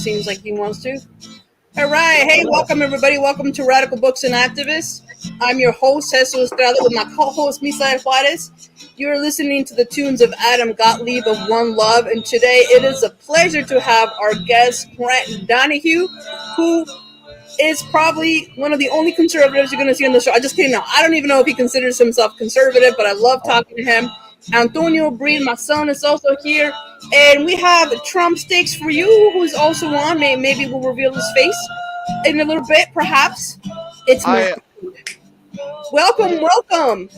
seems like he wants to. All right. Hey, welcome everybody. Welcome to Radical Books and Activists. I'm your host, Cecil Estrada, with my co-host, Misael Juarez. You're listening to the tunes of Adam Gottlieb of One Love, and today it is a pleasure to have our guest, Grant Donahue, who is probably one of the only conservatives you're going to see on the show. I just kidding. Now, I don't even know if he considers himself conservative, but I love talking to him. Antonio Breed, my son, is also here. And we have Trump Sticks for you, who's also on. Maybe we'll reveal his face in a little bit, perhaps. It's my I welcome, welcome.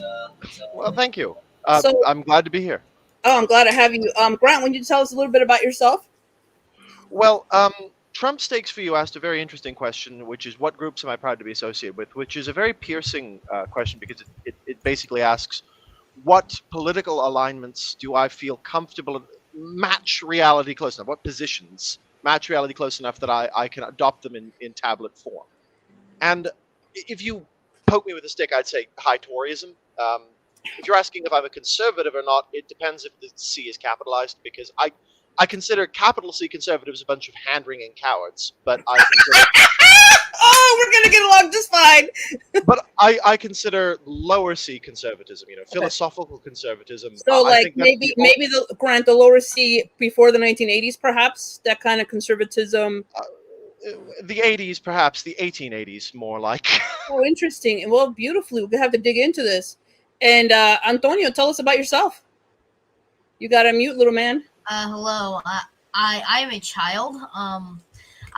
well, thank you. So, I'm glad to be here. oh, I'm glad to have you. Grant, would you tell us a little bit about yourself? Well, Trump Stakes for You asked a very interesting question, which is what groups am I proud to be associated with? Which is a very piercing question because it basically asks what political alignments do I feel comfortable match reality close enough? What positions match reality close enough that I can adopt them in tablet form? And if you poke me with a stick, I'd say high Toryism. If you're asking if I'm a conservative or not, it depends if the C is capitalized, because I consider capital C conservatives a bunch of hand-wringing cowards, but Oh, we're gonna get along just fine. I consider lower C conservatism, Okay. philosophical conservatism. So, I like think that's maybe the Grant, the lower C before the 1980s, perhaps that kind of conservatism. the 80s, perhaps the 1880s, more like. Oh, interesting. And well, beautifully, we have to dig into this. And Antonio, tell us about yourself. You got to mute, little man. Hello. I am a child.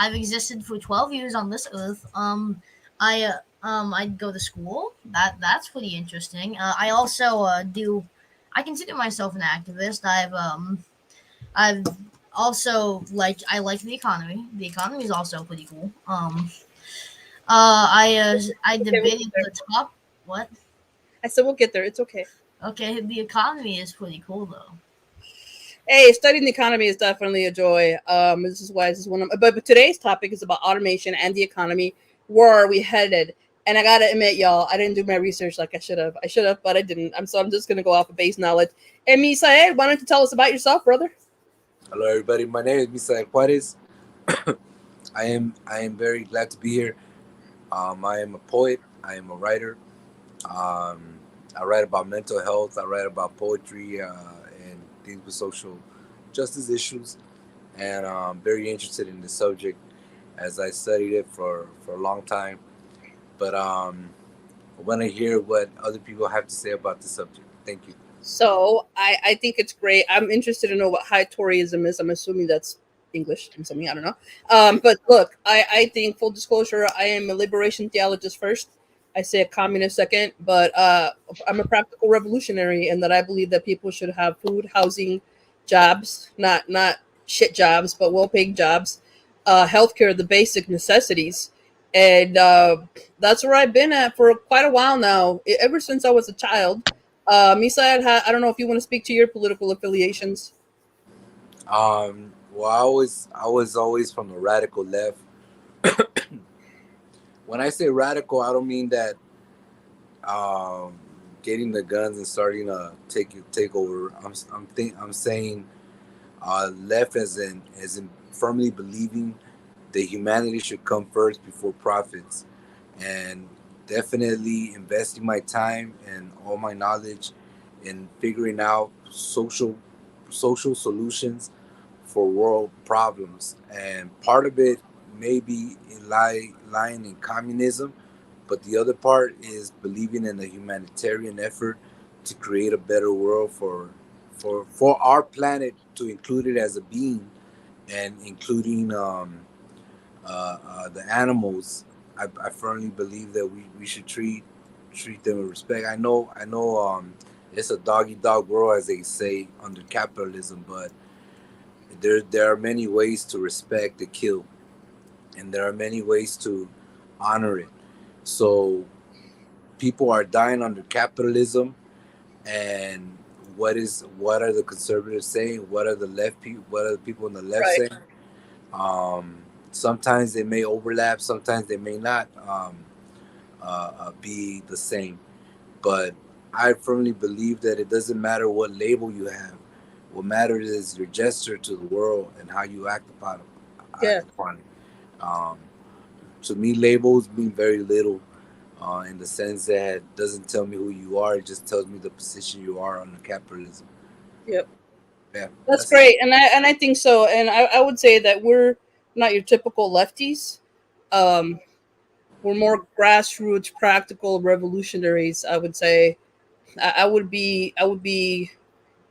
I've existed for 12 years on this earth. I go to school. That's pretty interesting. I also do. I consider myself an activist. I've also I like the economy. The economy is also pretty cool. I Okay, we'll debated get there. the top. What? I said we'll get there. It's okay. Okay, the economy is pretty cool though. Hey, studying the economy is definitely a joy. This is why this is one of. But today's topic is about automation and the economy. Where are we headed? And I gotta admit, y'all, I didn't do my research like I should have. I should have, but I didn't. I'm just gonna go off of base knowledge. And Misael, why don't you tell us about yourself, brother? Hello, everybody. My name is Misael Juarez. I am very glad to be here. I am a poet. I am a writer. I write about mental health. I write about poetry and things with social justice issues. And I'm very interested in the subject as I studied it for a long time. But I want to hear what other people have to say about the subject. Thank you. So I think it's great. I'm interested to know what high Toryism is. I'm assuming that's English. I'm assuming, I don't know. But look, I think, full disclosure, I am a liberation theologist first. I say a communist second, but I'm a practical revolutionary in that I believe that people should have food, housing, jobs, not shit jobs, but well-paid jobs, healthcare, the basic necessities. And that's where I've been at for quite a while now, ever since I was a child. Misael, I don't know if you want to speak to your political affiliations. Well, I was always from the radical left. When I say radical, I don't mean that getting the guns and starting to take over. I'm saying left as in firmly believing that humanity should come first before profits, and definitely investing my time and all my knowledge in figuring out social solutions for world problems. And part of it may be lying in communism, but the other part is believing in the humanitarian effort to create a better world for our planet, to include it as a being, and including the animals. I firmly believe that we should treat them with respect. I know it's a dog eat dog world, as they say, under capitalism, but there are many ways to respect the kill, and there are many ways to honor it. So people are dying under capitalism, and what are the conservatives saying? What are the left people? What are the people on the left Right. saying? Sometimes they may overlap. Sometimes they may not be the same. But I firmly believe that it doesn't matter what label you have. What matters is your gesture to the world and how you act Yeah. upon it. To me, labels mean very little, in the sense that it doesn't tell me who you are. It just tells me the position you are under capitalism. Yep. Yeah, That's great, and I think so. And I would say that we're not your typical lefties. Um, we're more grassroots, practical revolutionaries. I would say. I would be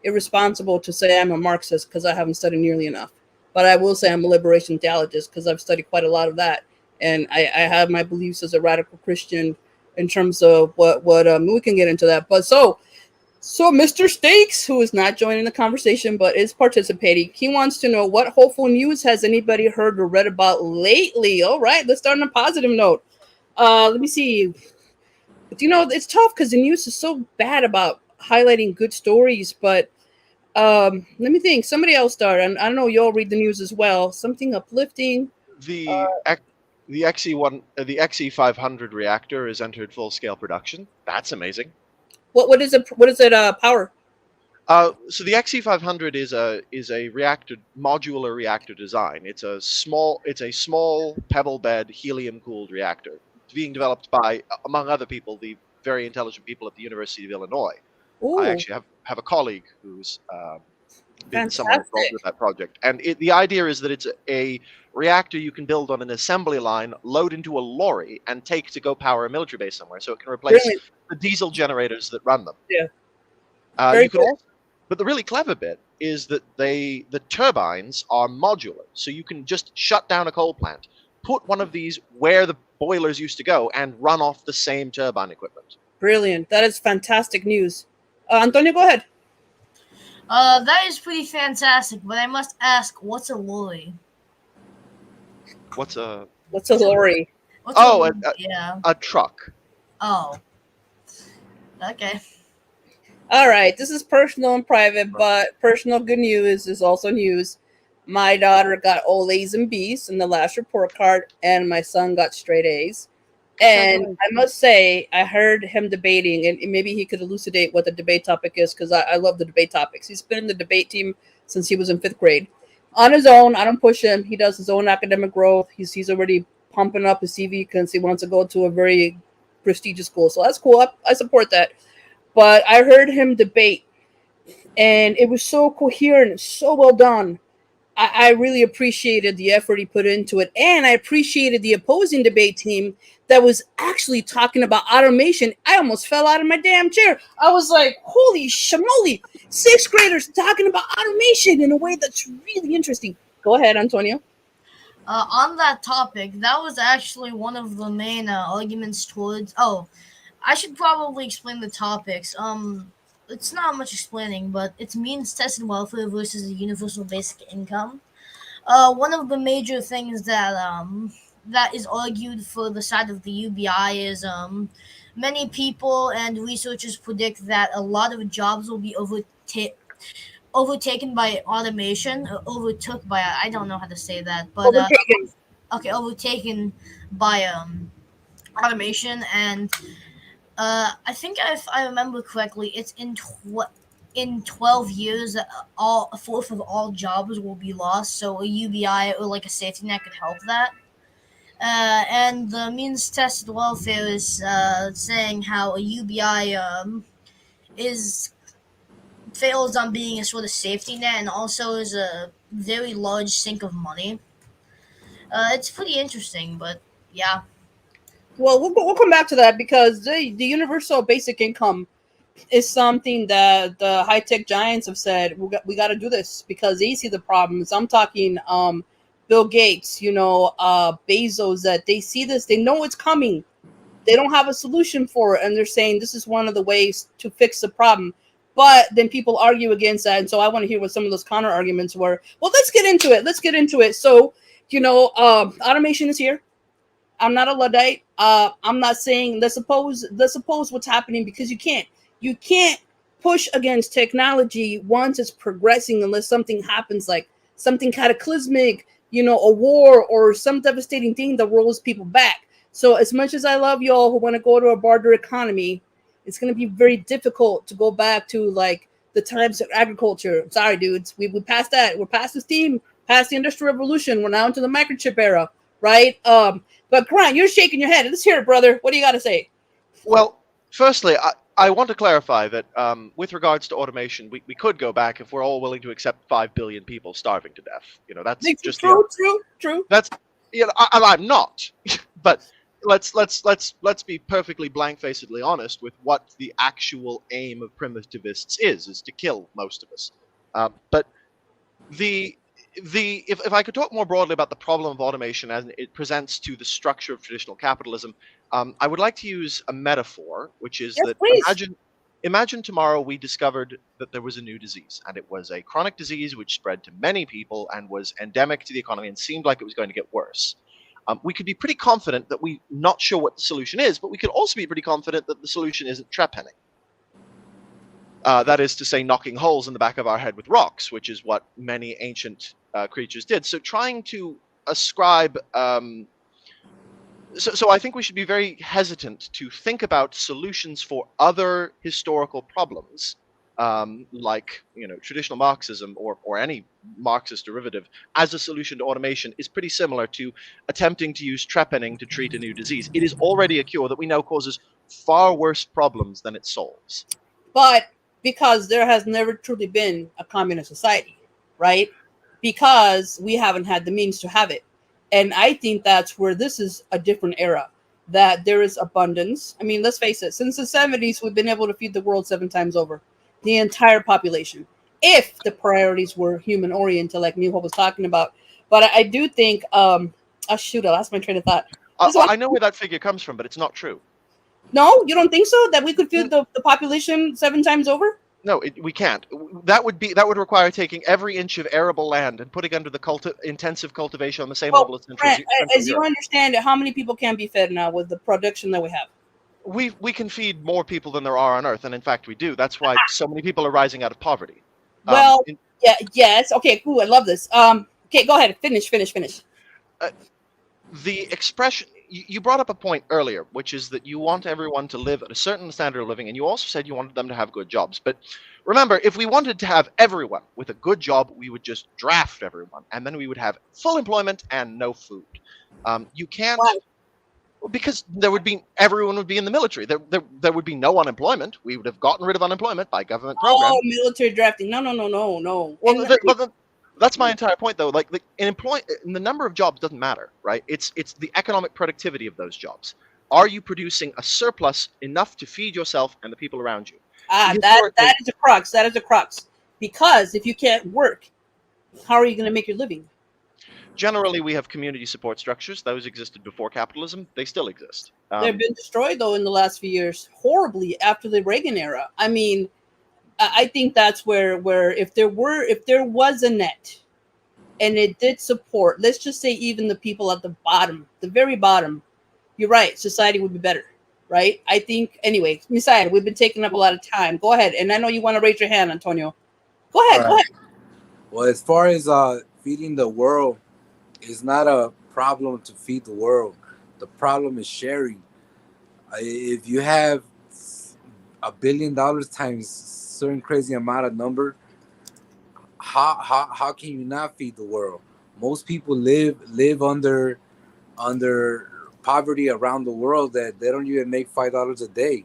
irresponsible to say I'm a Marxist because I haven't studied nearly enough. But I will say I'm a liberation theologist because I've studied quite a lot of that, and I have my beliefs as a radical Christian in terms of what we can get into that. But so Mr. Stakes, who is not joining the conversation but is participating, he wants to know what hopeful news has anybody heard or read about lately. All right, let's start on a positive note. Let me see. But it's tough because the news is so bad about highlighting good stories. But let me think. Somebody else start. And I don't know. Y'all read the news as well. Something uplifting. The X- the XE 500 reactor has entered full scale production. That's amazing. What is it? What is it? Power. So the XE 500 is a reactor modular reactor design. It's a small pebble bed helium cooled reactor. It's being developed by, among other people, the very intelligent people at the University of Illinois. I Ooh, actually have a colleague who's been somewhat involved fantastic! with that project. And the idea is that it's a reactor you can build on an assembly line, load into a lorry, and take to go power a military base somewhere, so it can replace Brilliant. the diesel generators that run them. Yeah. Very You can good. also, but the really clever bit is that the turbines are modular, so you can just shut down a coal plant, put one of these where the boilers used to go, and run off the same turbine equipment. Brilliant. That is fantastic news. Antonio, go ahead. That is pretty fantastic, but I must ask, what's a lorry? What's a What's a lorry? What's a oh lorry? Yeah. a truck? Oh. Okay. All right. This is personal and private, but personal good news is also news. My daughter got all A's and B's in the last report card, and my son got straight A's. And I must say, I heard him debating, and maybe he could elucidate what the debate topic is, because I love the debate topics. He's been in the debate team since he was in 5th grade. On his own, I don't push him. He does his own academic growth. He's already pumping up his CV because he wants to go to a very prestigious school. So that's cool. I support that. But I heard him debate, and it was so coherent, so well done. I really appreciated the effort he put into it. And I appreciated the opposing debate team that was actually talking about automation. I almost fell out of my damn chair. I was like, holy shamoli, 6th graders talking about automation in a way that's really interesting. Go ahead, Antonio. On that topic, that was actually one of the main arguments towards. Oh, I should probably explain the topics. It's not much explaining, but it's means tested welfare versus a universal basic income. One of the major things that is argued for the side of the UBI is many people and researchers predict that a lot of jobs will be overtaken by automation, overtook by, I don't know how to say that, but Overtaken. okay, overtaken by automation. And I think if I remember correctly, it's in 12 years, all a fourth of all jobs will be lost. So a UBI or like a safety net could help that. And the means tested welfare is saying how a UBI is fails on being a sort of safety net and also is a very large sink of money. It's pretty interesting, but yeah. Well, we'll come back to that because the universal basic income is something that the high tech giants have said we got to do this because they see the problems. I'm talking Bill Gates, Bezos, that they see this, they know it's coming. They don't have a solution for it, and they're saying this is one of the ways to fix the problem. But then people argue against that, and so I want to hear what some of those counter arguments were. Well, let's get into it. So, automation is here. I'm not a Luddite. I'm not saying let's suppose what's happening because you can't push against technology once it's progressing unless something happens like something cataclysmic, a war or some devastating thing that rolls people back. So as much as I love y'all who want to go to a barter economy, it's going to be very difficult to go back to like the times of agriculture. Sorry, dudes, we passed that. We're past the steam past the Industrial Revolution. We're now into the microchip era, right? But Grant, you're shaking your head. Let's hear it, brother. What do you got to say? Well, firstly, I want to clarify that with regards to automation, we could go back if we're all willing to accept 5 billion people starving to death. You know, that's just True. that's I'm not, but let's be perfectly blank-facedly honest with what the actual aim of primitivists is to kill most of us. But if I could talk more broadly about the problem of automation as it presents to the structure of traditional capitalism, I would like to use a metaphor, which is Yes, that please. imagine tomorrow we discovered that there was a new disease, and it was a chronic disease which spread to many people and was endemic to the economy and seemed like it was going to get worse. We could be pretty confident that we're not sure what the solution is, but we could also be pretty confident that the solution isn't trepanning. That is to say, knocking holes in the back of our head with rocks, which is what many ancient creatures did. So trying to ascribe... So I think we should be very hesitant to think about solutions for other historical problems, like traditional Marxism or any Marxist derivative, as a solution to automation is pretty similar to attempting to use trepanning to treat a new disease. It is already a cure that we know causes far worse problems than it solves. But because there has never truly been a communist society, right? Because we haven't had the means to have it. And I think that's where this is a different era, that there is abundance. I mean, let's face it, since the 70s, we've been able to feed the world 7 times over, the entire population, if the priorities were human oriented, like Miho was talking about. But I do think, shoot, I lost my train of thought. I know where that figure comes from, but it's not true. No, you don't think so? That we could feed the population 7 times over? No, we can't. That would require taking every inch of arable land and putting under the intensive cultivation on the same level as Central as you understand it, how many people can be fed now with the production that we have? We can feed more people than there are on Earth, and in fact we do. That's why so many people are rising out of poverty. Well, yes. Okay, cool. I love this. Okay, go ahead. Finish. The expression you brought up a point earlier, which is that you want everyone to live at a certain standard of living, and you also said you wanted them to have good jobs. But remember, if we wanted to have everyone with a good job, we would just draft everyone, and then we would have full employment and no food. You can't, because everyone would be in the military. There would be no unemployment. We would have gotten rid of unemployment by government program. Oh, military drafting. No. Well, that's my entire point, though. Like the number of jobs doesn't matter, right? It's the economic productivity of those jobs. Are you producing a surplus enough to feed yourself and the people around you? That is a crux. That is a crux. Because if you can't work, how are you going to make your living? Generally, we have community support structures. Those existed before capitalism. They still exist. They've been destroyed, though, in the last few years, horribly after the Reagan era. I mean, I think that's where if there was a net and it did support, let's just say even the people at the bottom, the very bottom, you're right, society would be better, right? I think, anyway, Messiah, we've been taking up a lot of time. Go ahead. And I know you want to raise your hand, Antonio. Go ahead. Well, as far as feeding the world, it's not a problem to feed the world. The problem is sharing. If you have $1 billion times certain crazy amount of number, how can you not feed the world? Most people live under poverty around the world that they don't even make $5 a day.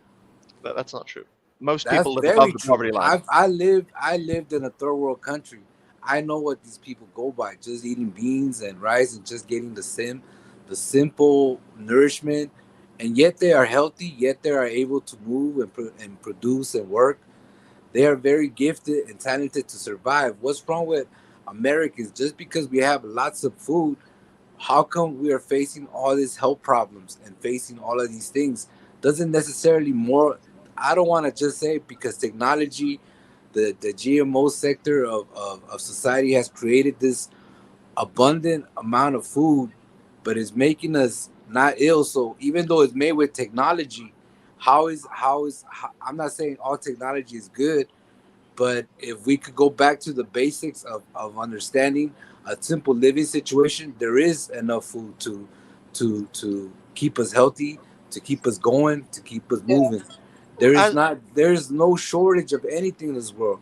That's not true. Most people live above the poverty line. I lived in a third world country. I know what these people go by, just eating beans and rice and just getting the simple nourishment, and yet they are healthy, yet they are able to move and produce and work. They are very gifted and talented to survive. What's wrong with Americans? Just because we have lots of food, how come we are facing all these health problems and facing all of these things? Doesn't necessarily more. I don't want to just say because technology, the GMO sector of society has created this abundant amount of food, but it's making us not ill. So even though it's made with technology, I'm not saying all technology is good, but if we could go back to the basics of understanding a simple living situation, there is enough food to keep us healthy, to keep us going, to keep us moving. There's no shortage of anything in this world.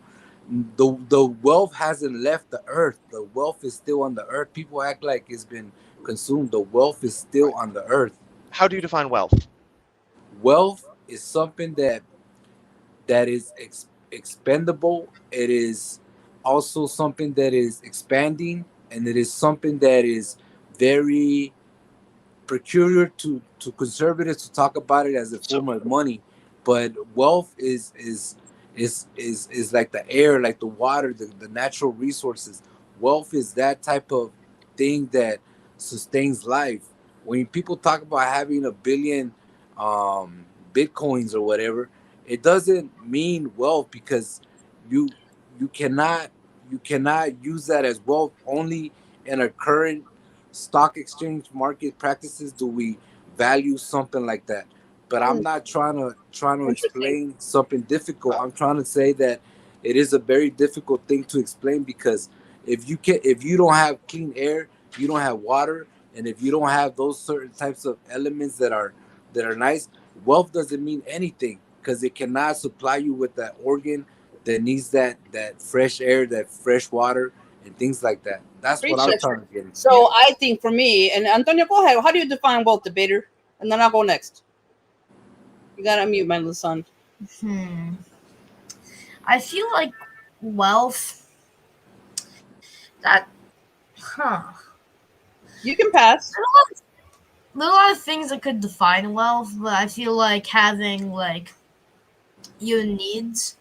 The wealth hasn't left the earth. The wealth is still on the earth. People act like it's been consumed. The wealth is still Right. on the earth. How do you define wealth? Wealth is something that is expendable. It is also something that is expanding, and it is something that is very peculiar to conservatives to talk about it as a So form of money. But wealth is like the air, like the water, the natural resources. Wealth is that type of thing that sustains life. When people talk about having a billion bitcoins or whatever, it doesn't mean wealth, because you you cannot you cannot use that as wealth. Only in our current stock exchange market practices do we value something like that. But I'm not trying to Interesting. explain something difficult. I'm trying to say that it is a very difficult thing to explain, because if you don't have clean air, you don't have water, and if you don't have those certain types of elements that are nice, wealth doesn't mean anything, because it cannot supply you with that organ that needs that fresh air, that fresh water, and things like that. That's what Preach, I'm sister. trying to get into. So I think for me, and Antonio, go ahead. How do you define wealth, debater? And then I'll go next. You gotta unmute my little son. I feel like wealth. That, huh? You can pass. There are a lot of things that could define wealth, but I feel like having like your needs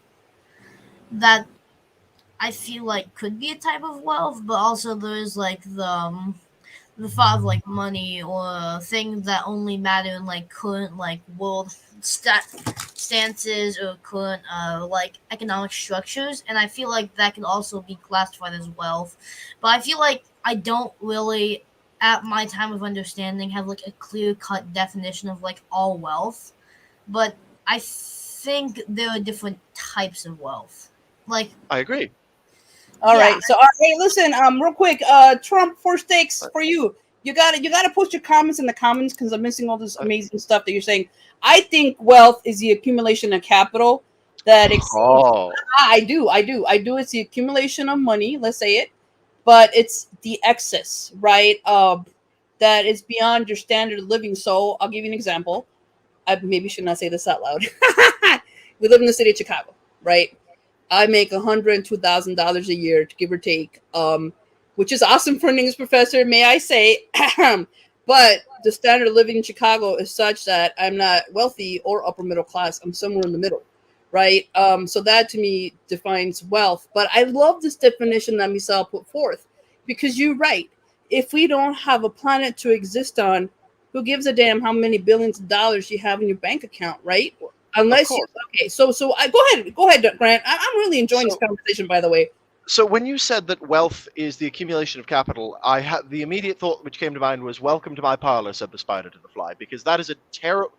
that I feel like could be a type of wealth, but also there's like the thought of like money or things that only matter in like current like world stances or current like economic structures, and I feel like that can also be classified as wealth. But I feel like I don't really, at my time of understanding, have like a clear cut definition of like all wealth. But I think there are different types of wealth. Like, I agree. All yeah, right. So, hey, listen, real quick, Trump first takes for you. You gotta post your comments in the comments because I'm missing all this amazing stuff that you're saying. I think wealth is the accumulation of capital that exceeds. Oh, I do. It's the accumulation of money. Let's say it, but it's the excess, right? That is beyond your standard of living. So, I'll give you an example. I maybe should not say this out loud. We live in the city of Chicago, right? I make $102,000 a year, give or take, which is awesome for an English professor, may I say. But the standard of living in Chicago is such that I'm not wealthy or upper middle class. I'm somewhere in the middle, right? So that to me defines wealth. But I love this definition that Misal put forth because you're right. If we don't have a planet to exist on, who gives a damn how many billions of dollars you have in your bank account, right? of Unless you course. okay, so I go ahead, Grant. I'm really enjoying this So, conversation, by the way. so when you said that wealth is the accumulation of capital, I had the immediate thought which came to mind was "Welcome to my parlor," said the spider to the fly, because that is a terrible.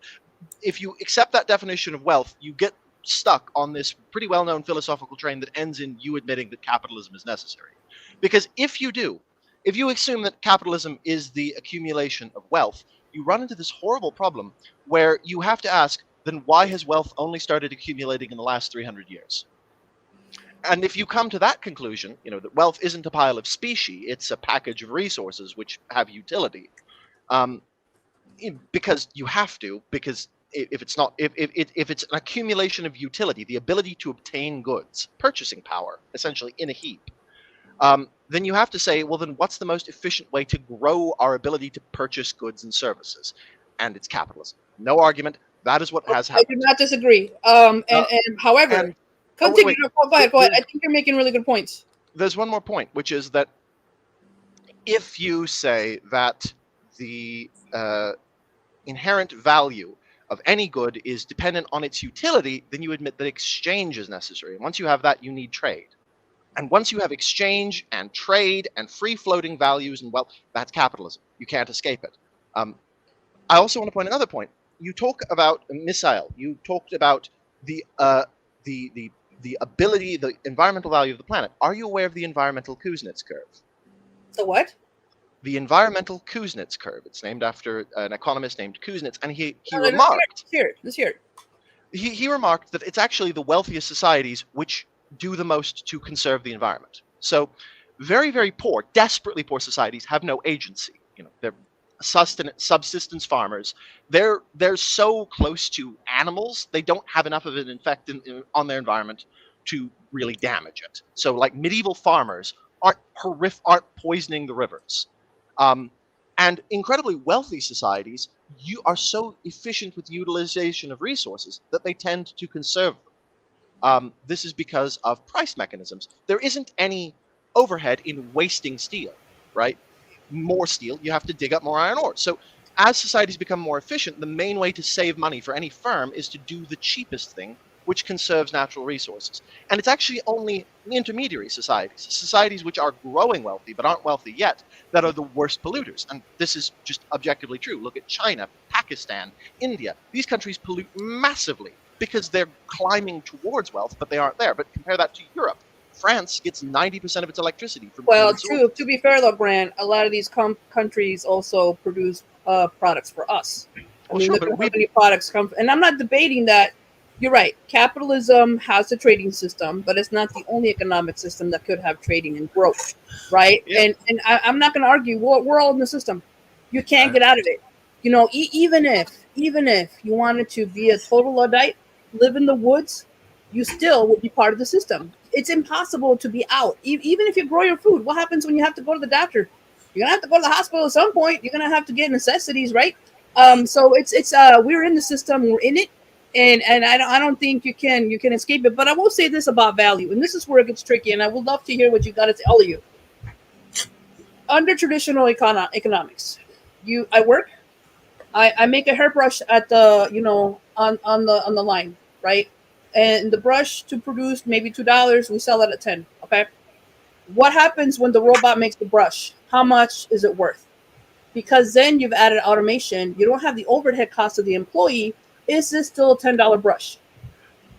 If you accept that definition of wealth, you get stuck on this pretty well-known philosophical train that ends in you admitting that capitalism is necessary. Because if you do, if you assume that capitalism is the accumulation of wealth, you run into this horrible problem where you have to ask, then why has wealth only started accumulating in the last 300 years? And if you come to that conclusion, that wealth isn't a pile of specie, it's a package of resources which have utility. Um, because you have to, because if it's not, if it's an accumulation of utility, the ability to obtain goods, purchasing power, essentially in a heap, then you have to say, well, then what's the most efficient way to grow our ability to purchase goods and services? And it's capitalism. No argument. That is what has I do happened. not disagree. And however, And continue. wait, No, go ahead. Go ahead. I think you're making really good points. there's one more point, which is that if you say that the inherent value of any good is dependent on its utility, then you admit that exchange is necessary. And once you have that, you need trade. And once you have exchange and trade and free-floating values and wealth, that's capitalism. You can't escape it. I also want to point another point. You talk about a missile. You talked about the ability, the environmental value of the planet. Are you aware of the environmental Kuznets curve? The what? The environmental Kuznets curve. It's named after an economist named Kuznets, and he No, remarked let's hear it. he remarked that it's actually the wealthiest societies which do the most to conserve the environment. So very, very poor, desperately poor societies have no agency. They're subsistence farmers. They're so close to animals, they don't have enough of an effect on their environment to really damage it. So like medieval farmers aren't poisoning the rivers. And incredibly wealthy societies, you are so efficient with the utilization of resources that they tend to conserve them. This is because of price mechanisms. There isn't any overhead in wasting steel, right? More steel, you have to dig up more iron ore. So as societies become more efficient, the main way to save money for any firm is to do the cheapest thing, which conserves natural resources. And it's actually only intermediary societies which are growing wealthy but aren't wealthy yet, that are the worst polluters. And this is just objectively true. Look at China, Pakistan, India. These countries pollute massively because they're climbing towards wealth, but they aren't there. But compare that to Europe. France gets 90% of its electricity from Well, clean true. sources. To be fair, though, Grant, a lot of these countries also produce products for us. I Well, mean, sure, look but at how many products come. And I'm not debating that. You're right. Capitalism has a trading system, but it's not the only economic system that could have trading and growth, right? Yeah. And I'm not going to argue. We're all in the system. You can't get out of it. You know, even if you wanted to be a total Luddite, live in the woods, you still would be part of the system. It's impossible to be out. Even if you grow your food, what happens when you have to go to the doctor? You're gonna have to go to the hospital at some point. You're gonna have to get necessities, right? So it's we're in the system, we're in it, and I don't think you can escape it. But I will say this about value, and this is where it gets tricky. And I would love to hear what you got to say, all of you. Under traditional economics, I work. I make a hairbrush at the on the line, right? And the brush to produce maybe $2, we sell it at 10. Okay. What happens when the robot makes the brush? How much is it worth? Because then you've added automation. You don't have the overhead cost of the employee. Is this still a $10 brush?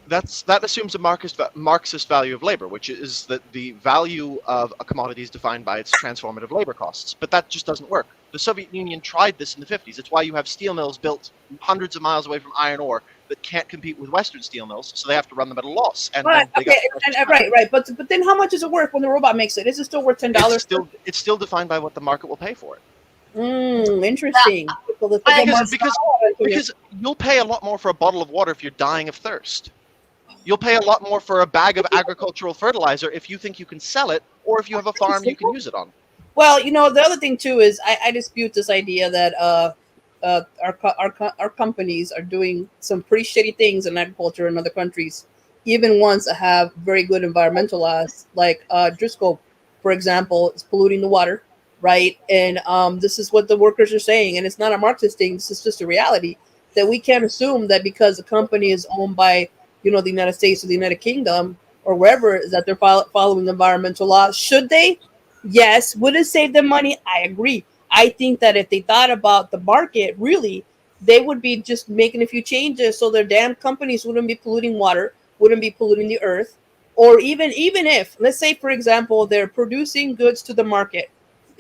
That assumes a Marxist value of labor, which is that the value of a commodity is defined by its transformative labor costs. But that just doesn't work. The Soviet Union tried this in the 50s. It's why you have steel mills built hundreds of miles away from iron ore that can't compete with Western steel mills, so they have to run them at a loss. And Right. then Right. But then how much is it worth when the robot makes it? Is it still worth $10? It's still defined by what the market will pay for it. Interesting. Because you'll pay a lot more for a bottle of water if you're dying of thirst. You'll pay a lot more for a bag of agricultural fertilizer if you think you can sell it, or if you have a farm you can use it on. Well, the other thing too is I dispute this idea that our companies are doing some pretty shitty things in agriculture in other countries, even ones that have very good environmental laws, like Driscoll, for example, is polluting the water, right? And this is what the workers are saying, and it's not a Marxist thing. This is just a reality that we can't assume that because a company is owned by the United States or the United Kingdom or wherever, is that they're following environmental laws. Should they? Yes. Would it save them money? I agree. I think that if they thought about the market, really, they would be just making a few changes so their damn companies wouldn't be polluting water, wouldn't be polluting the earth. Or even if, let's say, for example, they're producing goods to the market,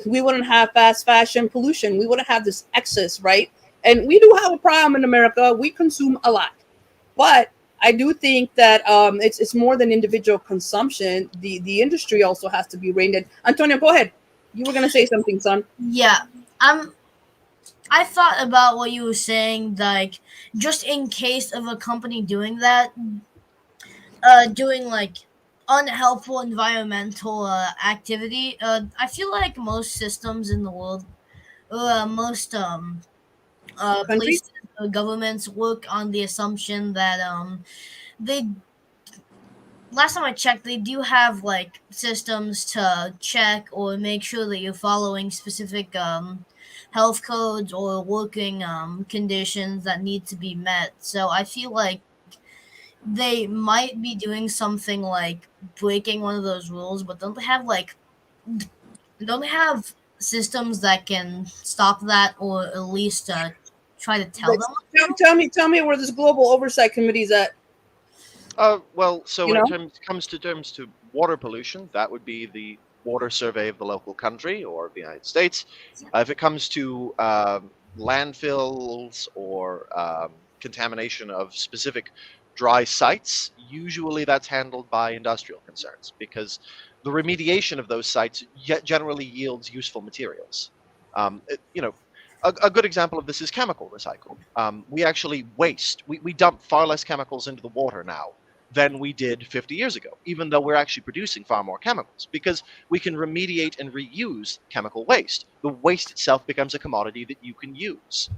we wouldn't have fast fashion pollution. We wouldn't have this excess, right? And we do have a problem in America. We consume a lot. But I do think that it's more than individual consumption. The industry also has to be reined in. Antonio, go ahead. You were going to say something, son. Yeah. I thought about what you were saying, like, just in case of a company doing that, doing like unhelpful environmental activity. I feel like most systems in the world, most Countries? places, governments work on the assumption that they. Last time I checked, they do have like systems to check or make sure that you're following specific health codes or working conditions that need to be met. So I feel like they might be doing something like breaking one of those rules, but don't they have systems that can stop that, or at least try to tell them? Tell me where this global oversight committee is at. Well, so when it comes to water pollution, that would be the water survey of the local country or the United States. If it comes to landfills or contamination of specific dry sites, usually that's handled by industrial concerns because the remediation of those sites generally yields useful materials. A good example of this is chemical recycle. We actually we dump far less chemicals into the water now than we did 50 years ago, even though we're actually producing far more chemicals because we can remediate and reuse chemical waste. The waste itself becomes a commodity that you can use.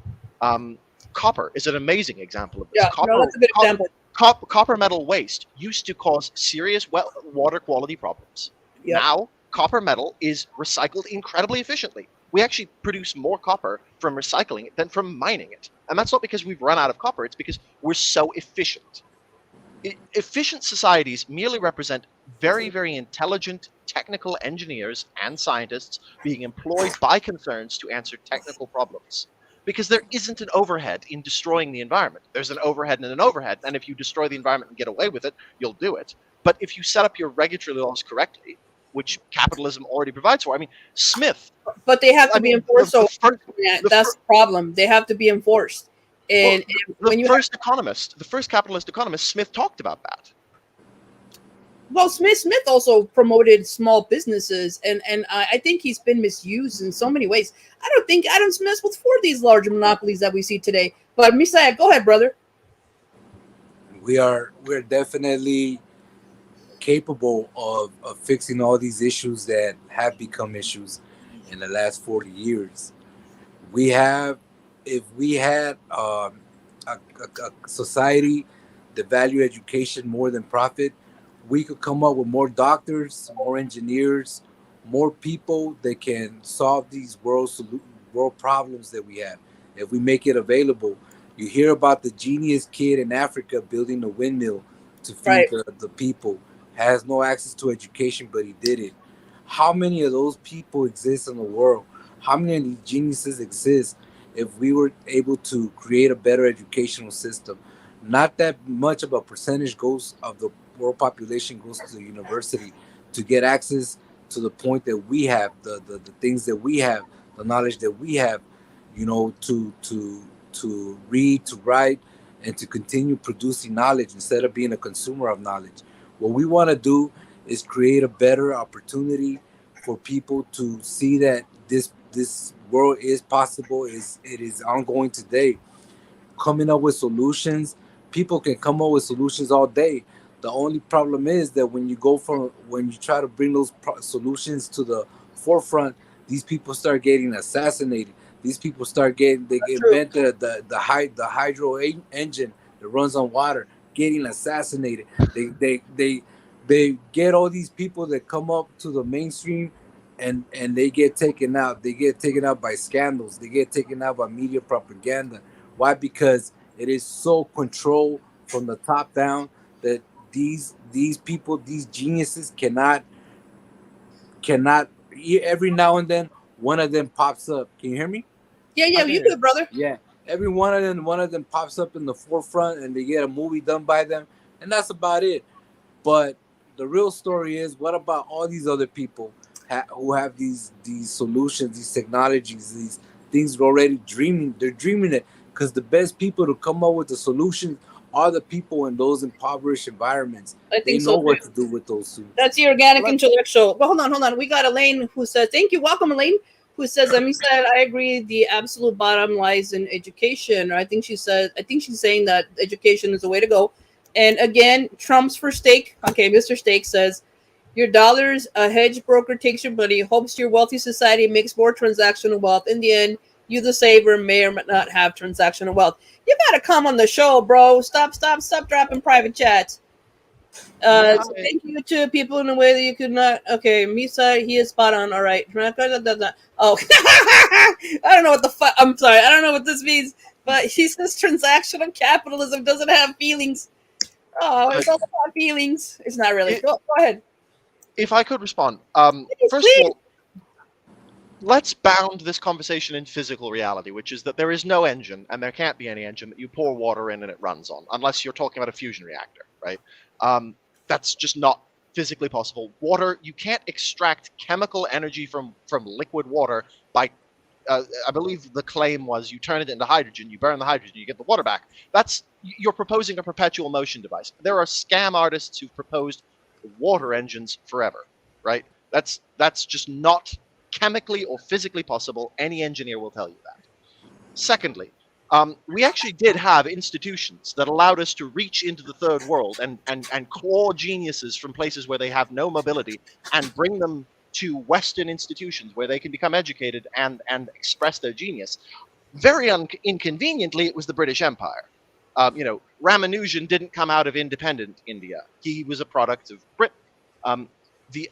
Copper is an amazing example of this. Yeah, no, that's a good example. Copper metal waste used to cause serious water quality problems. Yep. Now, copper metal is recycled incredibly efficiently. We actually produce more copper from recycling it than from mining it. And that's not because we've run out of copper, it's because we're so efficient. Efficient societies merely represent very, very intelligent technical engineers and scientists being employed by concerns to answer technical problems. Because there isn't an overhead in destroying the environment. There's an overhead and an overhead, and if you destroy the environment and get away with it, you'll do it. But if you set up your regulatory laws correctly, which capitalism already provides for, I mean, Smith. But they have to be enforced. That's the problem. They have to be enforced. And the first capitalist economist, Smith talked about that. Well, Smith also promoted small businesses, and I think he's been misused in so many ways. I don't think Adam Smith was for these large monopolies that we see today. But Messiah, go ahead, brother. We're definitely capable of fixing all these issues that have become issues in the last 40 years. If we had a society that value education more than profit, we could come up with more doctors, more engineers, more people that can solve these world problems that we have. If we make it available, you hear about the genius kid in Africa building a windmill to feed the people, has no access to education, but he did it. How many of those people exist in the world? How many geniuses exist if we were able to create a better educational system? Not that much of a percentage of the world population goes to the university to get access to the point that we have, the things that we have, the knowledge that we have, to read, to write, and to continue producing knowledge instead of being a consumer of knowledge. What we want to do is create a better opportunity for people to see that this world is possible, it is ongoing today. Coming up with solutions, people can come up with solutions all day. The only problem is that when you try to bring those solutions to the forefront, these people start getting assassinated. These people invent the hydro engine that runs on water, getting assassinated. They get all these people that come up to the mainstream, and they get taken out. They get taken out by scandals. They get taken out by media propaganda. Why? Because it is so controlled from the top down that these people, these geniuses cannot. Every now and then, one of them pops up. Can you hear me? Yeah, you good, brother. Yeah, every one of them pops up in the forefront, and they get a movie done by them, and that's about it. But the real story is, what about all these other people who have these solutions, these technologies, these things already dreaming? They're dreaming it, because the best people to come up with the solutions are the people in those impoverished environments. They know what to do with those suits. That's the organic intellectual. But hold on. We got Elaine who says, thank you. Welcome, Elaine, who says, I agree the absolute bottom lies in education. I think she's saying that education is the way to go. And again, Trump's for stake. Okay, Mr. Stake says, your dollar's a hedge broker takes your money, hopes your wealthy society makes more transactional wealth. In the end, you, the saver, may or may not have transactional wealth. You gotta come on the show, bro. Stop dropping private chats. So thank you to people in a way that you could not. Okay, Misa, he is spot on. All right. Oh, I don't know what the fuck. I'm sorry. I don't know what this means. But he says transactional capitalism doesn't have feelings. Oh, it's all about feelings. It's not really. Go ahead. If I could respond, first of all, let's bound this conversation in physical reality, which is that there is no engine, and there can't be any engine that you pour water in and it runs on, unless you're talking about a fusion reactor, right? That's just not physically possible. Water, you can't extract chemical energy from liquid water by I believe the claim was you turn it into hydrogen, you burn the hydrogen, you get the water back. You're proposing a perpetual motion device. There are scam artists who've proposed water engines forever, right? That's just not chemically or physically possible. Any engineer will tell you that. Secondly, we actually did have institutions that allowed us to reach into the third world and claw geniuses from places where they have no mobility and bring them to Western institutions where they can become educated and express their genius. Very inconveniently, it was the British Empire. Ramanujan didn't come out of independent India. He was a product of Britain. The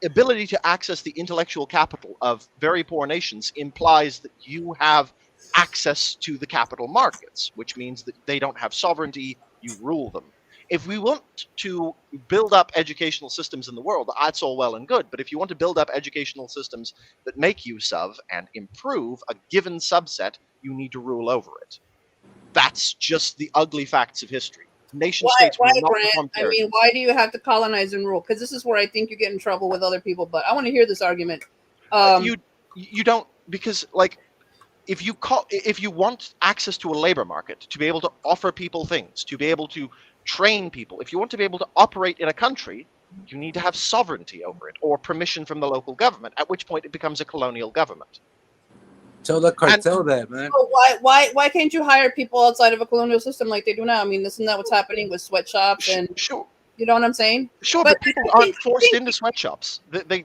ability to access the intellectual capital of very poor nations implies that you have access to the capital markets, which means that they don't have sovereignty, you rule them. If we want to build up educational systems in the world, that's all well and good, but if you want to build up educational systems that make use of and improve a given subset, you need to rule over it. That's just the ugly facts of history. Nation states will not become Grant? I mean, why do you have to colonize and rule? Because this is where I think you get in trouble with other people, but I want to hear this argument. You don't, because if you want access to a labor market, to be able to offer people things, to be able to train people, if you want to be able to operate in a country, you need to have sovereignty over it or permission from the local government, at which point it becomes a colonial government. Tell the cartel that, man. So why can't you hire people outside of a colonial system like they do now? I mean, isn't that what's happening with sweatshops and sure. You know what I'm saying? Sure, but people aren't forced into sweatshops. They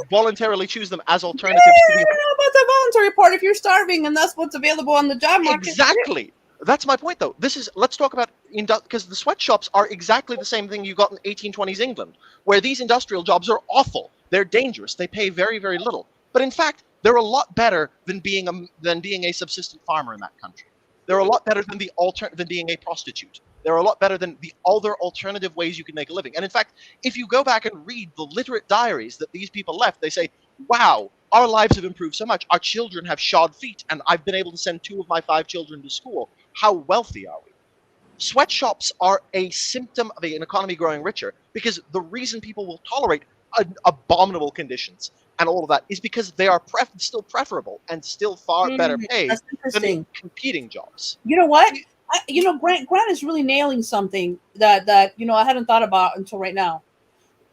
voluntarily choose them as alternatives to the... I don't know about the voluntary part. If you're starving and that's what's available on the job market. Exactly. That's my point, though. Let's talk about, because the sweatshops are exactly the same thing you got in 1820s England, where these industrial jobs are awful. They're dangerous. They pay very, very little. But in fact, they're a lot better than being a subsistent farmer in that country. They're a lot better than being a prostitute. They're a lot better than the other alternative ways you can make a living. And in fact, if you go back and read the literate diaries that these people left, they say, wow, our lives have improved so much. Our children have shod feet, and I've been able to send 2 of my 5 children to school. How wealthy are we? Sweatshops are a symptom of an economy growing richer, because the reason people will tolerate abominable conditions and all of that is because they are still preferable and still far better paid than competing jobs. You know what? Grant is really nailing something that I hadn't thought about until right now.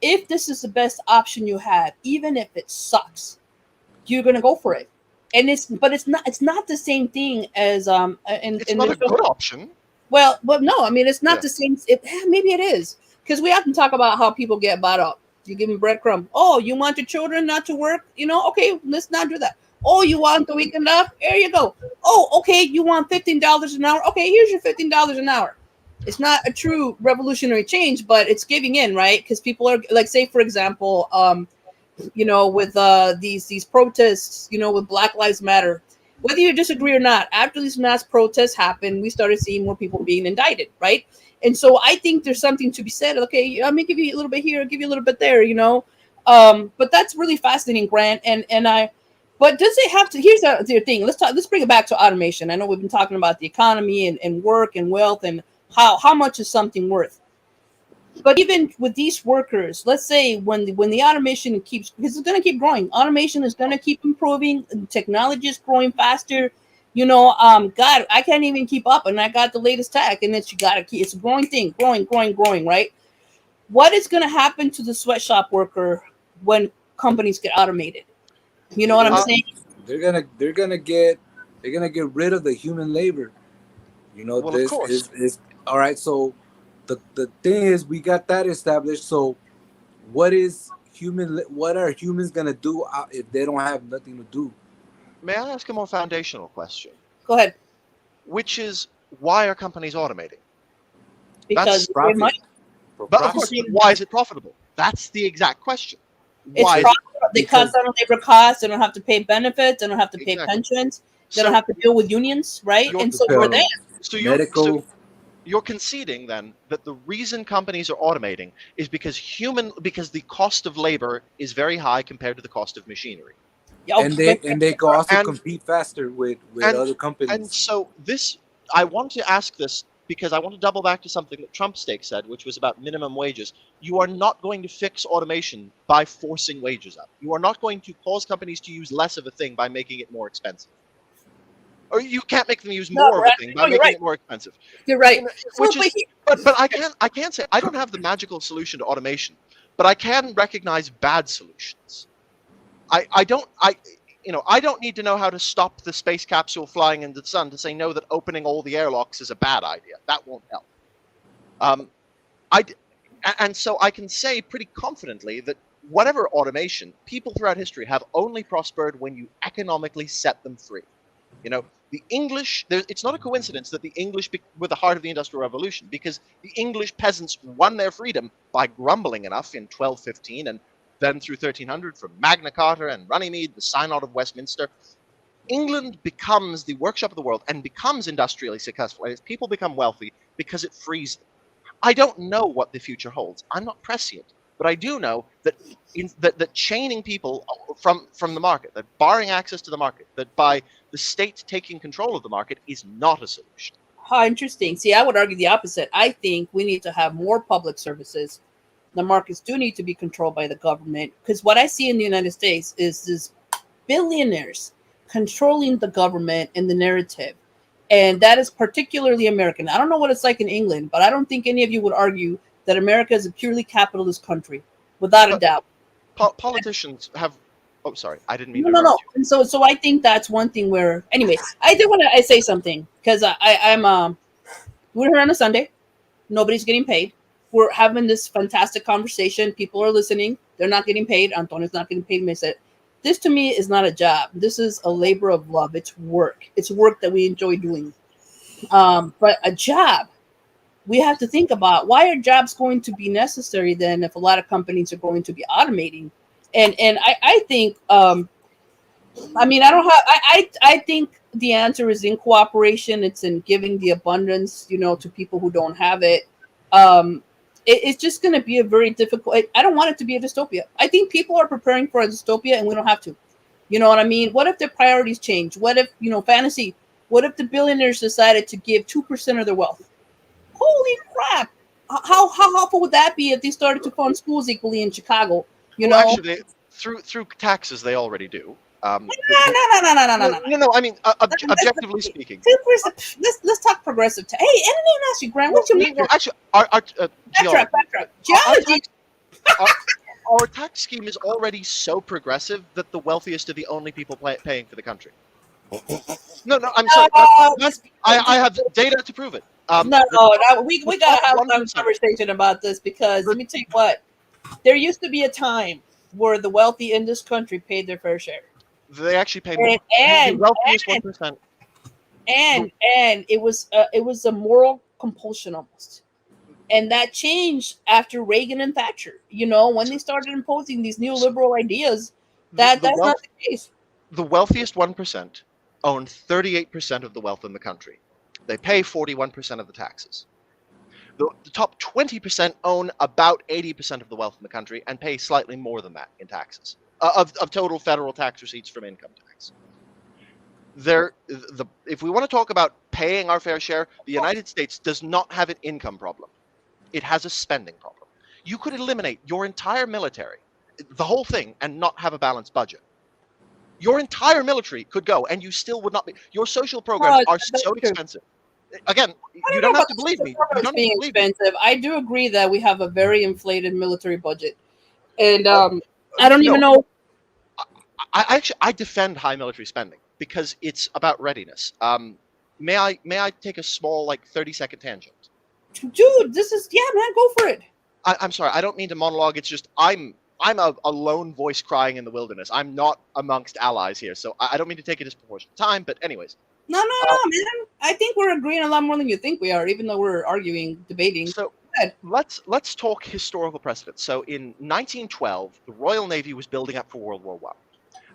If this is the best option you have, even if it sucks, you're gonna go for it. And it's not the same thing as it's not a good option. Well, no, I mean it's not the same. Maybe it is, because we often talk about how people get bought up. You give them breadcrumb. Oh, you want your children not to work? Okay, let's not do that. Oh, you want the weekend off? There you go. Oh, okay, you want $15 an hour? Okay, here's your $15 an hour. It's not a true revolutionary change, but it's giving in, right? Because people are like, say, for example, with these protests, with Black Lives Matter, whether you disagree or not, after these mass protests happened, we started seeing more people being indicted, right? And so I think there's something to be said. Okay, I may give you a little bit here, give you a little bit there, but that's really fascinating, Grant. But does it have to? Here's the thing. Let's bring it back to automation. I know we've been talking about the economy and work and wealth and how much is something worth. But even with these workers, let's say when the automation keeps, because it's going to keep growing, automation is going to keep improving. Technology is growing faster. God, I can't even keep up, and I got the latest tech, and it's a growing thing, growing, right? What is going to happen to the sweatshop worker when companies get automated? You know what I'm saying? They're gonna get rid of the human labor. Well, this of course. is all right. So the thing is, we got that established. So what are humans gonna do if they don't have nothing to do? May I ask a more foundational question? Go ahead. Which is, why are companies automating? Because that's profit. But of course, why is it profitable? That's the exact question. Why? They cut down on labor costs. They don't have to pay benefits. They don't have to pay pensions. They don't have to deal with unions, right? And so we're there. So you're conceding then that the reason companies are automating is because the cost of labor is very high compared to the cost of machinery. And they can also compete faster with other companies. And so I want to ask this because I want to double back to something that Trump Steak said, which was about minimum wages. You are not going to fix automation by forcing wages up. You are not going to cause companies to use less of a thing by making it more expensive. Or you can't make them use more of a thing by making it more expensive. You're right. Which is, but I can't say I don't have the magical solution to automation, but I can recognize bad solutions. I don't need to know how to stop the space capsule flying into the sun to say no that opening all the airlocks is a bad idea. That won't help. And so I can say pretty confidently that whatever automation, people throughout history have only prospered when you economically set them free. You know, the English, it's not a coincidence that the English were the heart of the Industrial Revolution, because the English peasants won their freedom by grumbling enough in 1215 and then through 1300 from Magna Carta and Runnymede, the Synod of Westminster. England becomes the workshop of the world and becomes industrially successful as people become wealthy because it frees them. I don't know what the future holds. I'm not prescient. But I do know that that chaining people from the market, that barring access to the market, that by the state taking control of the market is not a solution. How interesting. See, I would argue the opposite. I think we need to have more public services. The markets do need to be controlled by the government, because what I see in the United States is this billionaires controlling the government and the narrative. And that is particularly American. I don't know what it's like in England, but I don't think any of you would argue that America is a purely capitalist country, without a doubt. Politicians have. Oh, sorry, I didn't mean to. No. And so I think that's one thing where. Anyway, I did want to say something, because I'm we're here on a Sunday. Nobody's getting paid. We're having this fantastic conversation. People are listening. They're not getting paid. Antonio's not getting paid. And I said, this to me is not a job. This is a labor of love. It's work. It's work that we enjoy doing. But a job, we have to think about, why are jobs going to be necessary then if a lot of companies are going to be automating? And I think, I think the answer is in cooperation. It's in giving the abundance, to people who don't have it. It's just going to be a very difficult. I don't want it to be a dystopia. I think people are preparing for a dystopia, and we don't have to. You know what I mean? What if their priorities change? What if, fantasy? What if the billionaires decided to give 2% of their wealth? Holy crap! How helpful would that be if they started to fund schools equally in Chicago? Actually, through taxes, they already do. No. I mean, objectively speaking. Let's talk progressive. Hey, I didn't even ask you, Grant. What's your major? Actually, backtrack. Geology. Our tax scheme is already so progressive that the wealthiest are the only people paying for the country. No, I'm sorry. I have data to prove it. We gotta have some conversation about this, because let me tell you what. There used to be a time where the wealthy in this country paid their fair share. They actually pay more. And the wealthiest 1%. And it was a moral compulsion almost. And that changed after Reagan and Thatcher. When they started imposing these neoliberal ideas, that's not the case. The wealthiest 1% own 38% of the wealth in the country. They pay 41% of the taxes. The top 20% own about 80% of the wealth in the country and pay slightly more than that in taxes, of total federal tax receipts from income tax. If we want to talk about paying our fair share, the United States does not have an income problem. It has a spending problem. You could eliminate your entire military, the whole thing, and not have a balanced budget. Your entire military could go, and you still would not be. Your social programs are so expensive. Again, you don't have to believe me. You don't being expensive. I do agree that we have a very inflated military budget, and I don't even know. I defend high military spending because it's about readiness. May I take a small 30-second tangent? Dude, man, go for it. I'm sorry, I don't mean to monologue. It's just I'm a lone voice crying in the wilderness. I'm not amongst allies here, so I don't mean to take a disproportionate time. But anyways. No, man. I think we're agreeing a lot more than you think we are, even though we're arguing, debating. So let's talk historical precedent. So in 1912, the Royal Navy was building up for World War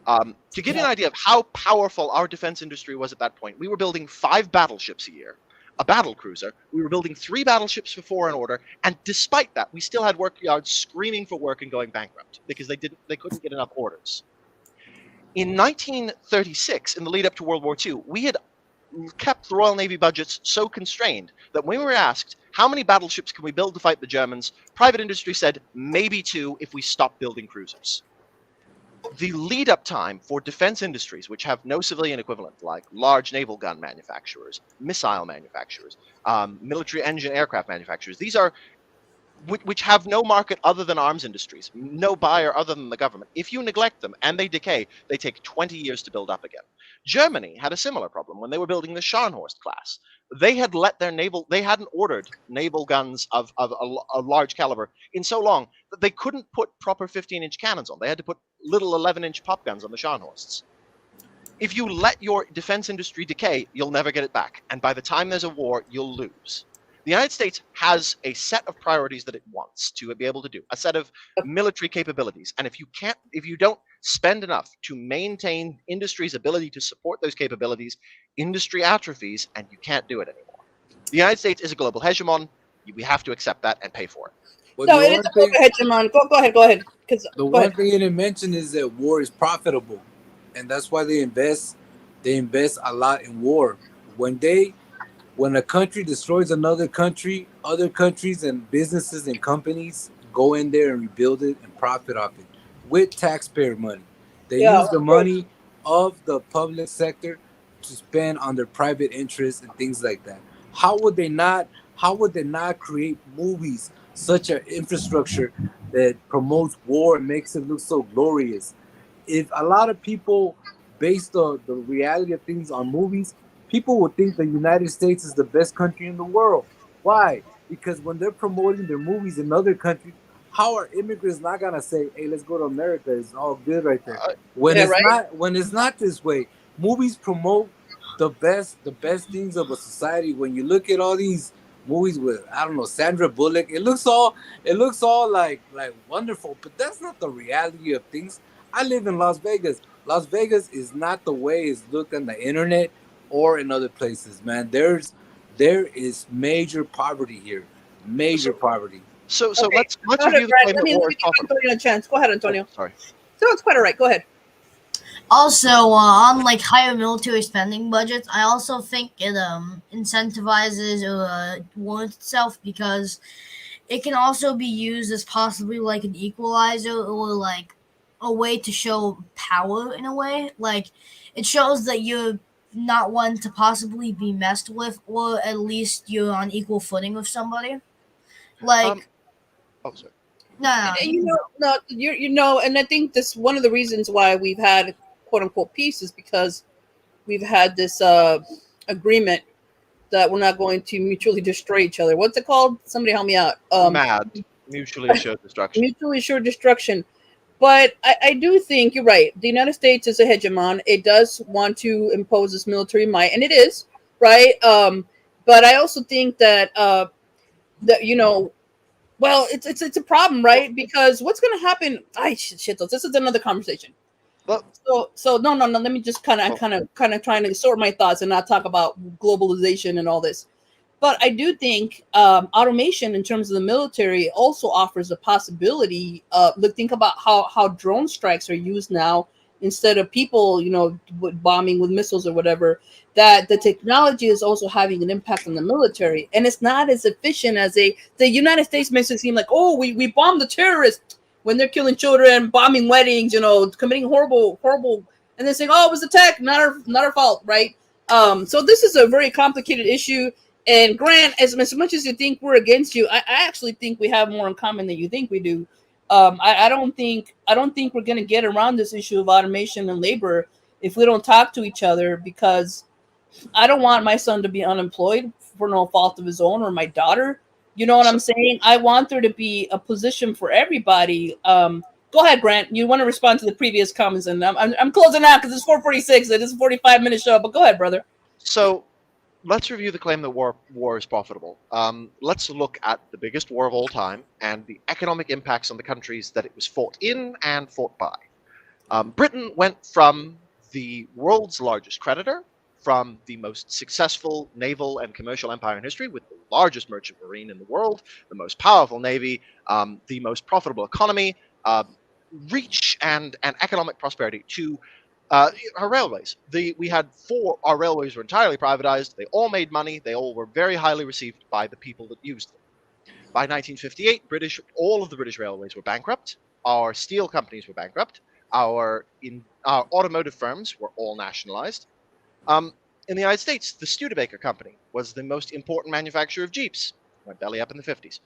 I. To give you an idea of how powerful our defense industry was at that point, we were building 5 battleships a year, a battle cruiser. We were building 3 battleships for foreign order, and despite that, we still had work yards screaming for work and going bankrupt because they couldn't get enough orders. In 1936, in the lead up to World War II, we had kept the Royal Navy budgets so constrained that when we were asked, how many battleships can we build to fight the Germans, private industry said, maybe 2 if we stop building cruisers. The lead-up time for defense industries, which have no civilian equivalent, like large naval gun manufacturers, missile manufacturers, military engine aircraft manufacturers, these are which have no market other than arms industries, no buyer other than the government. If you neglect them and they decay, they take 20 years to build up again. Germany had a similar problem when they were building the Scharnhorst class. They had they hadn't ordered naval guns of a large caliber in so long that they couldn't put proper 15-inch cannons on. They had to put little 11-inch pop guns on the Scharnhorsts. If you let your defense industry decay, you'll never get it back. And by the time there's a war, you'll lose. The United States has a set of priorities that it wants to be able to do, a set of military capabilities. And if you don't spend enough to maintain industry's ability to support those capabilities, industry atrophies and you can't do it anymore. The United States is a global hegemon. We have to accept that and pay for it. But No, it is a global hegemon. Go ahead. The one thing you didn't mention is that war is profitable. And that's why they invest a lot in war. When a country destroys another country, other countries and businesses and companies go in there and rebuild it and profit off it with taxpayer money. They use the money of the public sector to spend on their private interests and things like that. How would they not create movies, such an infrastructure that promotes war and makes it look so glorious? If a lot of people base the reality of things on movies, people would think the United States is the best country in the world. Why? Because when they're promoting their movies in other countries, how are immigrants not gonna say, "Hey, let's go to America. It's all good right there." When it's not this way, movies promote the best things of a society. When you look at all these movies with, I don't know, Sandra Bullock, it looks all like wonderful, but that's not the reality of things. I live in Las Vegas. Las Vegas is not the way it's looked on the internet or in other places, man. There is major poverty here. Major poverty. So let's review the claim that war is profitable. Antonio a chance. Go ahead, Antonio. Sorry. So it's quite all right. Go ahead. Also, on like higher military spending budgets, I also think it incentivizes war itself, because it can also be used as possibly like an equalizer or like a way to show power in a way. Like it shows that you're not one to possibly be messed with, or at least you're on equal footing with somebody. Like, sorry. No, and I think this one of the reasons why we've had quote unquote peace is because we've had this agreement that we're not going to mutually destroy each other. What's it called? Somebody help me out. Mutually assured destruction. Mutually assured destruction. But I do think you're right. The United States is a hegemon. It does want to impose this military might, and it is, right? But I also think that well, it's a problem, right? Because what's going to happen? Shit. This is another conversation. Well, so no. Let me just kind of trying to sort my thoughts and not talk about globalization and all this. But I do think automation in terms of the military also offers a possibility. Think about how drone strikes are used now instead of people, bombing with missiles or whatever. That the technology is also having an impact on the military, and it's not as efficient as the United States makes it seem like, oh, we bombed the terrorists when they're killing children, bombing weddings, committing horrible, and then saying, oh, it was a tech, not our fault, right? So this is a very complicated issue. And Grant, as much as you think we're against you, I actually think we have more in common than you think we do. I don't think we're going to get around this issue of automation and labor if we don't talk to each other, because I don't want my son to be unemployed for no fault of his own, or my daughter. You know what I'm saying? I want there to be a position for everybody. Go ahead, Grant. You want to respond to the previous comments, and I'm closing out because it's 4:46. It is a 45-minute show, but go ahead, brother. So let's review the claim that war is profitable. Let's look at the biggest war of all time and the economic impacts on the countries that it was fought in and fought by. Britain went from the world's largest creditor, from the most successful naval and commercial empire in history, with the largest merchant marine in the world, the most powerful navy, the most profitable economy, reach and economic prosperity, to Our railways. Our railways were entirely privatized. They all made money. They all were very highly received by the people that used them. By 1958, all of the British railways were bankrupt. Our steel companies were bankrupt. Our automotive firms were all nationalized. In the United States, the Studebaker Company was the most important manufacturer of Jeeps. Went belly up in the 50s.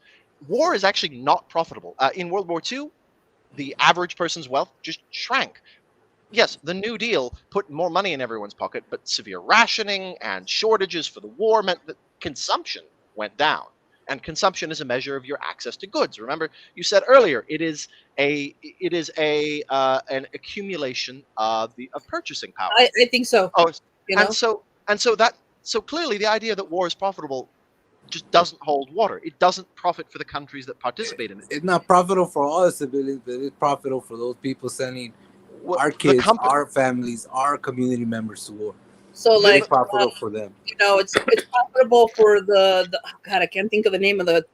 War is actually not profitable. In World War II, the average person's wealth just shrank. Yes, the New Deal put more money in everyone's pocket, but severe rationing and shortages for the war meant that consumption went down. And consumption is a measure of your access to goods. Remember, you said earlier it is an accumulation of purchasing power. I think so. Oh, You know, so clearly the idea that war is profitable just doesn't hold water. It doesn't profit for the countries that participate in it. It's not profitable for all the civilians, but it's profitable for those people sending our kids, our families, our community members to war. so like It's profitable for them. it's profitable for the God, I can't think of the name of the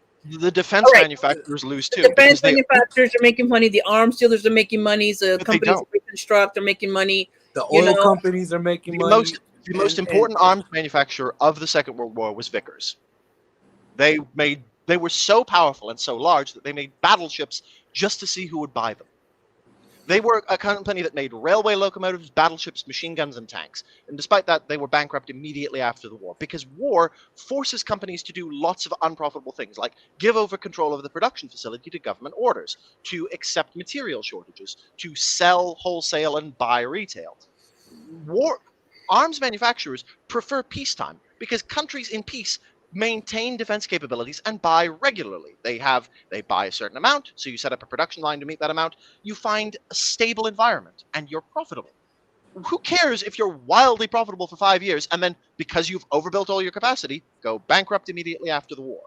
defense manufacturers lose too. defense manufacturers are making money. The arms dealers are making money. The companies that reconstruct are making money. The oil companies are making money. The most important arms manufacturer of the Second World War was Vickers. They were so powerful and so large that they made battleships just to see who would buy them. They were a company that made railway locomotives, battleships, machine guns, and tanks. And despite that, they were bankrupt immediately after the war, because war forces companies to do lots of unprofitable things, like give over control of the production facility to government orders, to accept material shortages, to sell wholesale and buy retail. Arms manufacturers prefer peacetime, because countries in peace maintain defense capabilities and buy regularly. They buy a certain amount, so you set up a production line to meet that amount. You find a stable environment, and you're profitable. Who cares if you're wildly profitable for 5 years, and then, because you've overbuilt all your capacity, go bankrupt immediately after the war?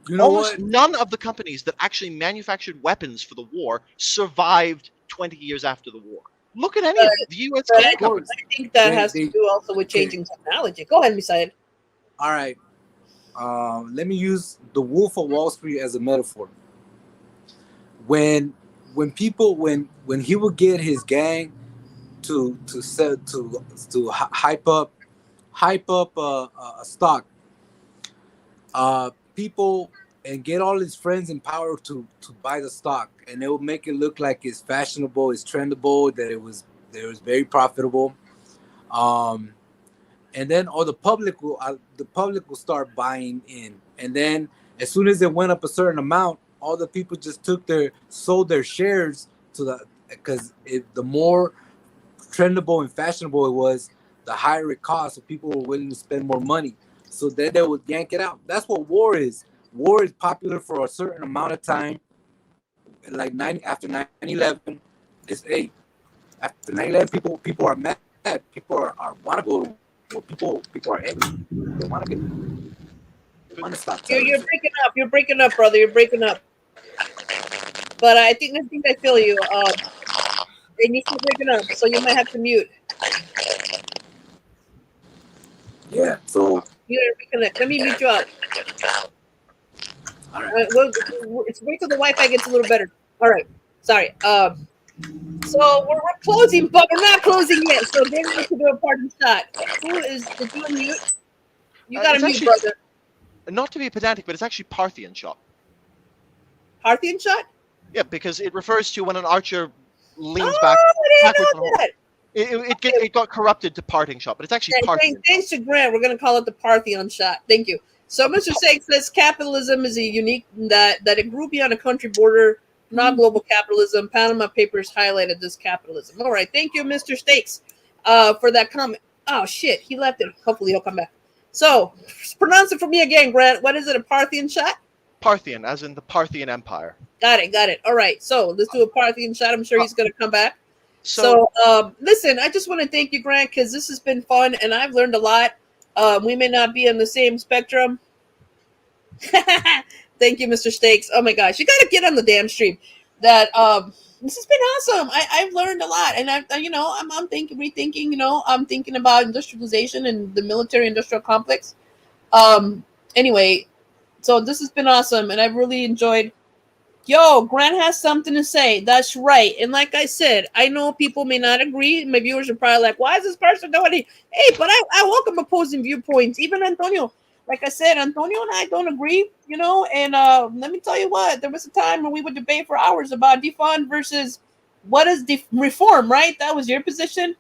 Almost none of the companies that actually manufactured weapons for the war survived 20 years after the war. Look at any of the U.S. companies. I think that has to do also with changing technology. Go ahead, Misael. All right. Let me use the Wolf of Wall Street as a metaphor. When he would get his gang to hype up a stock, people, and get all his friends in power to buy the stock, and it would make it look like it's fashionable, it's trendable, that it was very profitable. And then the public will start buying in, and then as soon as it went up a certain amount, all the people just sold their shares because the more trendable and fashionable it was, the higher it cost, so people were willing to spend more money. So then they would yank it out. That's what war is. War is popular for a certain amount of time. Like after 9/11, after 9/11, people are mad. People are want to go to war. People are angry. They want to stop. You're breaking up. You're breaking up, brother. You're breaking up. But I think I feel you. They need to breaking up, so you might have to mute. Yeah. So you reconnect. Let me mute you up. All right. It's wait till the Wi-Fi gets a little better. All right. Sorry. So we're closing, but we're not closing yet. So they need to do a parting shot. Did you mute? You got to mute, brother. Not to be pedantic, but it's actually Parthian shot. Parthian shot? Yeah, because it refers to when an archer leans back. I didn't know that. It got corrupted to parting shot, but it's actually Parthian. Thanks to Grant, we're going to call it the Parthian shot. Thank you. So Mr. Sake says capitalism is a unique that it grew beyond a country border, not global capitalism. Panama Papers highlighted this capitalism. All right, thank you, Mr. Stakes, for that comment. Oh shit, he left it. Hopefully he'll come back. So pronounce it for me again, Grant. What is it? A Parthian shot? Parthian, as in the Parthian Empire. Got it. All right, so let's do a Parthian shot. I'm sure he's going to come back. So listen, I just want to thank you, Grant, because this has been fun and I've learned a lot. We may not be in the same spectrum. Thank you, Mr. Stakes. Oh my gosh, you got to get on the damn stream. This has been awesome. I've learned a lot, and I'm rethinking. I'm thinking about industrialization and the military-industrial complex. Anyway, so this has been awesome, and I've really enjoyed Yo, Grant has something to say. That's right. And like I said, I know people may not agree. My viewers are probably like, why is this person doing it? Hey, but I welcome opposing viewpoints. Even Antonio. Like I said, Antonio and I don't agree, you know. And let me tell you what, there was a time when we would debate for hours about defund versus what is reform, right? That was your position.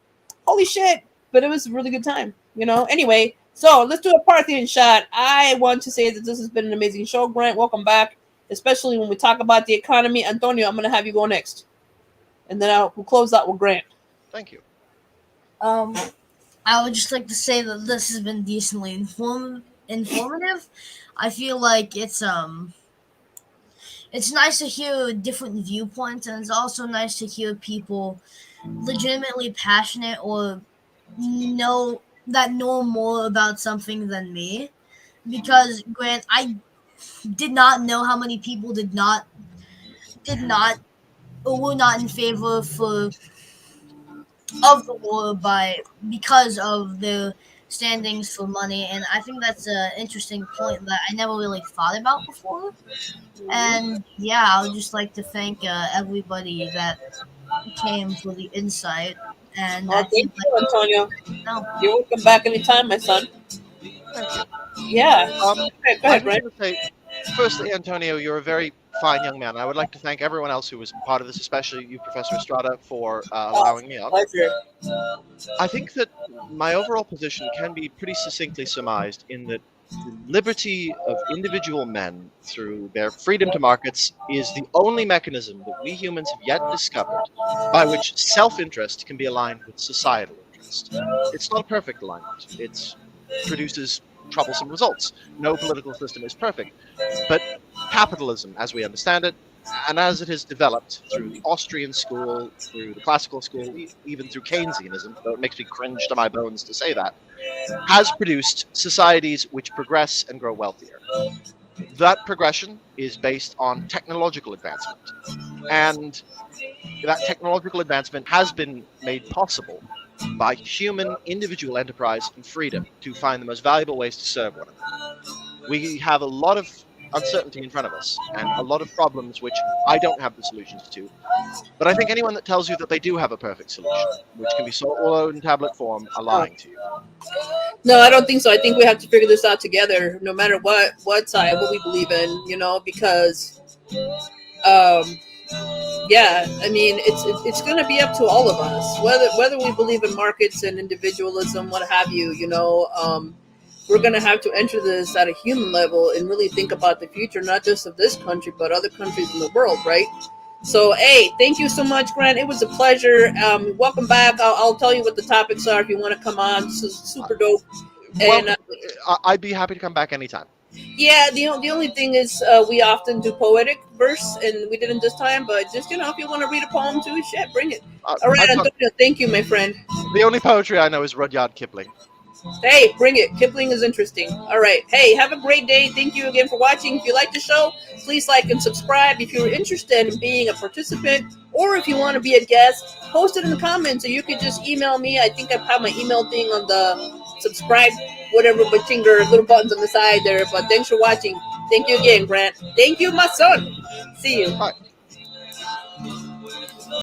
Holy shit. But it was a really good time, you know. Anyway, so let's do a Parthian shot. I want to say that this has been an amazing show, Grant. Welcome back, especially when we talk about the economy. Antonio, I'm going to have you go next. And then we'll close out with Grant. Thank you. I would just like to say that this has been decently informative. I feel like it's nice to hear different viewpoints, and it's also nice to hear people legitimately passionate or know more about something than me. Because Grant, I did not know how many people did not or were not in favor of the war because of their standings for money, and I think that's an interesting point that I never really thought about before. And yeah, I would just like to thank everybody that came for the insight. And Oh, I thank think you, Antonio. no, You're welcome back anytime, my son. Thank you. Yeah. Um, Go I ahead, just Grant. want to say, firstly, Antonio, you're a very fine young man. I would like to thank everyone else who was part of this, especially you, Professor Estrada, for allowing me on. Pleasure. I think that my overall position can be pretty succinctly surmised in that the liberty of individual men through their freedom to markets is the only mechanism that we humans have yet discovered by which self-interest can be aligned with societal interest. It's not a perfect alignment. It produces troublesome results. No political system is perfect. But capitalism, as we understand it, and as it has developed through the Austrian school, through the classical school, even through Keynesianism, though it makes me cringe to my bones to say that, has produced societies which progress and grow wealthier. That progression is based on technological advancement. And that technological advancement has been made possible by human individual enterprise and freedom to find the most valuable ways to serve one another. We have a lot of uncertainty in front of us and a lot of problems which I don't have the solutions to. But I think anyone that tells you that they do have a perfect solution, which can be swallowed in tablet form, are lying to you. No, I don't think so. I think we have to figure this out together, no matter what side, what we believe in, you know, because, yeah, I mean, it's going to be up to all of us, whether we believe in markets and individualism, what have you, you know. We're going to have to enter this at a human level and really think about the future, not just of this country, but other countries in the world, right? So, hey, thank you so much, Grant. It was a pleasure. Welcome back. I'll tell you what the topics are if you want to come on. This is super dope. Well, And I'd be happy to come back anytime. yeah, the only thing is we often do poetic verse, and we didn't this time. But just, you know, if you want to read a poem too, shit, bring it. All right, Antonio, thank you, my friend. The only poetry I know is Rudyard Kipling. Hey, bring it. Kipling is interesting. All right. Hey, have a great day. Thank you again for watching. If you like the show, please like and subscribe. If you're interested in being a participant or if you want to be a guest, post it in the comments or you could just email me. I think I have my email thing on the subscribe, whatever, but finger, little buttons on the side there. But thanks for watching. Thank you again, Grant. Thank you, my son. See you. Bye.